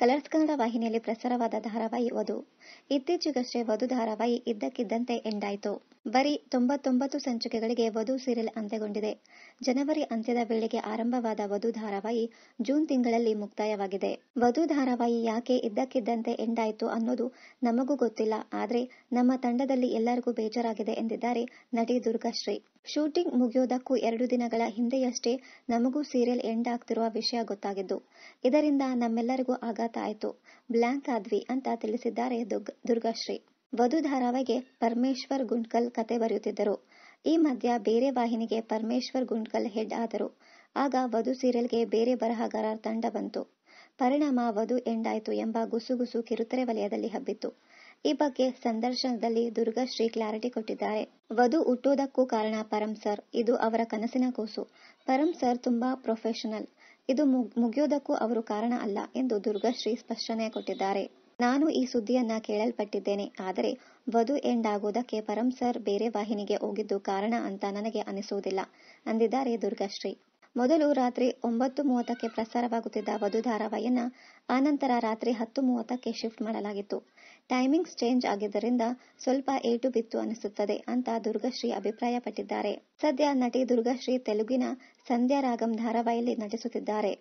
Colours Kannada ವಾಹಿನಿಯಲ್ಲಿ ಪ್ರಸಾರವಾದ ಧಾರಾವಾಹಿ ವಧು. ಇತ್ತೀಚೆಗಷ್ಟೇ ವಧು ಧಾರಾವಾಹಿ ಇದ್ದಕ್ಕಿದ್ದಂತೆ ಎಂಡ್ ಆಯಿತು. ಬರೀ 99 ಸಂಚಿಕೆಗಳಿಗೆ ವಧು ಸೀರಿಯಲ್ ಅಂತ್ಯಗೊಂಡಿದೆ. ಜನವರಿ ಅಂತ್ಯದ ವೇಳೆಗೆ ಆರಂಭವಾದ ವಧು ಧಾರಾವಾಹಿ ಜೂನ್ ತಿಂಗಳಲ್ಲಿ ಮುಕ್ತಾಯವಾಗಿದೆ. ವಧು ಧಾರಾವಾಹಿ ಯಾಕೆ ಇದ್ದಕ್ಕಿದ್ದಂತೆ ಎಂಡ್ ಆಯಿತು ಅನ್ನೋದು ನಮಗೂ ಗೊತ್ತಿಲ್ಲ. ಆದ್ರೆ ನಮ್ಮ ತಂಡದಲ್ಲಿ ಎಲ್ಲರಿಗೂ ಬೇಜಾರಾಗಿದೆ ಎಂದಿದ್ದಾರೆ ನಟಿ ದುರ್ಗಾಶ್ರೀ. ಶೂಟಿಂಗ್ ಮುಗಿಯೋದಕ್ಕೂ 2 ದಿನಗಳ ಹಿಂದೆಯಷ್ಟೇ ನಮಗೂ ಸೀರಿಯಲ್ ಎಂಡ್ ಆಗ್ತಿರುವ ವಿಷಯ ಗೊತ್ತಾಗಿದ್ದು. ಇದರಿಂದ ನಮ್ಮೆಲ್ಲರಿಗೂ ಆಘಾತ ಆಯ್ತು, ಬ್ಲ್ಯಾಂಕ್ ಆದ್ವಿ ಅಂತ ತಿಳಿಸಿದ್ದಾರೆ ದುರ್ಗಾಶ್ರೀ. ವಧು ಧಾರಾವಾಹಿಗೆ ಪರಮೇಶ್ವರ್ ಗುಂಡ್ಕಲ್ ಕತೆ ಬರೆಯುತ್ತಿದ್ದರು. ಈ ಮಧ್ಯ ಬೇರೆ ವಾಹಿನಿಗೆ ಪರಮೇಶ್ವರ್ ಗುಂಡ್ಕಲ್ ಹೆಡ್ ಆದರು. ಆಗ ವಧು ಸೀರಿಯಲ್ಗೆ ಬೇರೆ ಬರಹಗಾರರ ತಂಡ ಬಂತು. ಪರಿಣಾಮ ವಧು ಎಂಡ್ ಆಯ್ತು ಎಂಬ ಗುಸುಗುಸು ಕಿರುತೆರೆ ವಲಯದಲ್ಲಿ ಹಬ್ಬಿತ್ತು. ಈ ಬಗ್ಗೆ ಸಂದರ್ಶನದಲ್ಲಿ ದುರ್ಗಾಶ್ರೀ ಕ್ಲಾರಿಟಿ ಕೊಟ್ಟಿದ್ದಾರೆ. ವಧು ಹುಟ್ಟೋದಕ್ಕೂ ಕಾರಣ ಪರಂ ಸರ್. ಇದು ಅವರ ಕನಸಿನ ಕೂಸು. ಪರಂ ಸರ್ ತುಂಬಾ ಪ್ರೊಫೆಷನಲ್. ಇದು ಮುಗಿಯೋದಕ್ಕೂ ಅವರು ಕಾರಣ ಅಲ್ಲ ಎಂದು ದುರ್ಗಾಶ್ರೀ ಸ್ಪಷ್ಟನೆ ಕೊಟ್ಟಿದ್ದಾರೆ. ನಾನು ಈ ಸುದ್ದಿಯನ್ನ ಕೇಳಲ್ಪಟ್ಟಿದ್ದೇನೆ. ಆದರೆ ವಧು ಎಂಡ್ ಆಗೋದಕ್ಕೆ ಪರಂ ಸರ್ ಬೇರೆ ವಾಹಿನಿಗೆ ಹೋಗಿದ್ದು ಕಾರಣ ಅಂತ ನನಗೆ ಅನಿಸುವುದಿಲ್ಲ ಅಂದಿದ್ದಾರೆ ದುರ್ಗಾಶ್ರೀ. ಮೊದಲು ರಾತ್ರಿ 9:30ಕ್ಕೆ ಪ್ರಸಾರವಾಗುತ್ತಿದ್ದ ವಧು ಧಾರಾವಾಹಿಯನ್ನ ಆನಂತರ ರಾತ್ರಿ 10:30ಕ್ಕೆ ಶಿಫ್ಟ್ ಮಾಡಲಾಗಿತ್ತು. ಟೈಮಿಂಗ್ಸ್ ಚೇಂಜ್ ಆಗಿದ್ದರಿಂದ ಸ್ವಲ್ಪ ಏಟು ಬಿತ್ತು ಅನಿಸುತ್ತದೆ ಅಂತ ದುರ್ಗಾಶ್ರೀ ಅಭಿಪ್ರಾಯಪಟ್ಟಿದ್ದಾರೆ. ಸದ್ಯ ನಟಿ ದುರ್ಗಾಶ್ರೀ ತೆಲುಗಿನ ಸಂಧ್ಯಾ ರಾಗಂ ಧಾರಾವಾಹಿಯಲ್ಲಿ ನಟಿಸುತ್ತಿದ್ದಾರೆ.